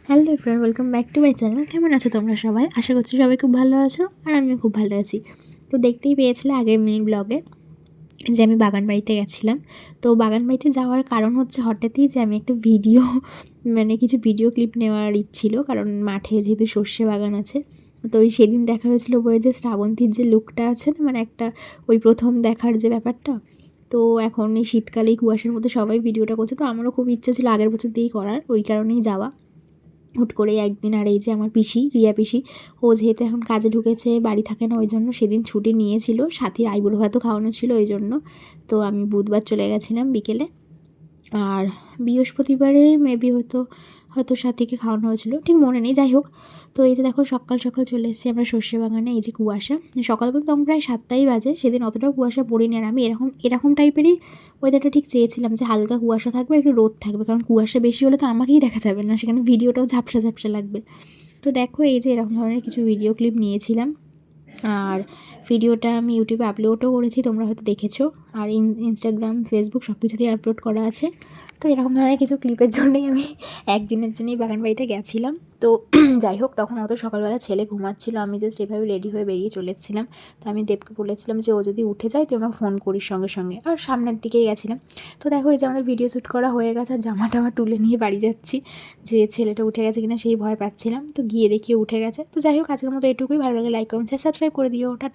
Hello everyone, welcome back to my channel. কেমন আছো তোমরা সবাই? আশা করছি সবাই খুব ভালো আছো আর আমিও খুব ভালো আছি। তো দেখতেই পেয়েছিলে আগের মিনি ব্লগে যে আমি বাগান বাড়িতে গেছিলাম। তো বাগান বাড়িতে যাওয়ার কারণ হচ্ছে হঠাৎই যে আমি একটা ভিডিও কিছু ভিডিও ক্লিপ নেওয়ার ইচ্ছিল, কারণ মাঠে যেহেতু সর্ষে বাগান আছে। তো ওই সেদিন দেখা হয়েছিল বলে যে শ্রাবন্তীর যে লুকটা আছে না, একটা ওই প্রথম দেখার যে ব্যাপারটা। তো এখন এই শীতকালে কুয়াশার মধ্যে সবাই ভিডিওটা করছে, তো আমারও খুব ইচ্ছা ছিল আগের বছর দিয়েই করার, ওই কারণেই যাওয়া হুট করেই একদিন। আর এই যে আমার পিসি, রিয়া পিসি, ও যেহেতু এখন কাজে ঢুকেছে, বাড়ি থাকে না, ওই জন্য সেদিন ছুটি নিয়েছিল, সাথীর আইবুড়ো ভাতও খাওয়ানো ছিল ওই জন্য। তো আমি বুধবার চলে গেছিলাম বিকেলে, আর বৃহস্পতিবারে মেবি হয়তো সাথীকে খাওয়ানো হয়েছিল, ঠিক মনে নেই, যাই হোক। তো এই যে দেখো সকাল সকাল চলে এসেছি আমরা সর্ষে বাগানে। এই যে কুয়াশা, সকাল বলতে তখন প্রায় 7টাই বাজে, সেদিন অতটাও কুয়াশা পড়েনি। আর আমি এরকম টাইপেরই ওয়েদারটা ঠিক চেয়েছিলাম, যে হালকা কুয়াশা থাকবে, একটু রোদ থাকবে, কারণ কুয়াশা বেশি হলে তো আমাকেই দেখা যাবে না, সেখানে ভিডিওটাও ঝাপসা ঝাপসা লাগবে। তো দেখো এই যে এরকম ধরনের কিছু ভিডিও ক্লিপ নিয়েছিলাম, আর ভিডিওটা আমি ইউটিউবে আপলোডও করেছি, তোমরা হয়তো দেখেছো। আর ইনস্টাগ্রাম, ফেসবুক সব কিছুতেই আপলোড করা আছে। তো এরকম ধরনের কিছু ক্লিপের জন্যই আমি একদিনের জন্যই বাগান বাড়িতে গেছিলাম। তো যাই হোক, তখন অত সকালবেলা ছেলে ঘুমাচ্ছিল, আমি জাস্ট এভাবে রেডি হয়ে বেরিয়ে চলে এসেছিলাম। তো আমি দেবকে বলেছিলাম যে ও যদি উঠে যায় তুই আমাকে ফোন করিস সঙ্গে সঙ্গে, আর সামনের দিকেই গেছিলাম। তো দেখো এই যে আমাদের ভিডিও শ্যুট করা হয়ে গেছে, আর জামাটা আমার তুলে নিয়ে বাড়ি যাচ্ছি, যে ছেলেটা উঠে গেছে কিনা সেই ভয় পাচ্ছিলাম। তো গিয়ে দেখি উঠে গেছে। তো যাই হোক, আজকের মতো এটুকুই। ভালো লাগে লাইক, কমেন্ট, সাবস্ক্রাইব করে দিও। টাটা।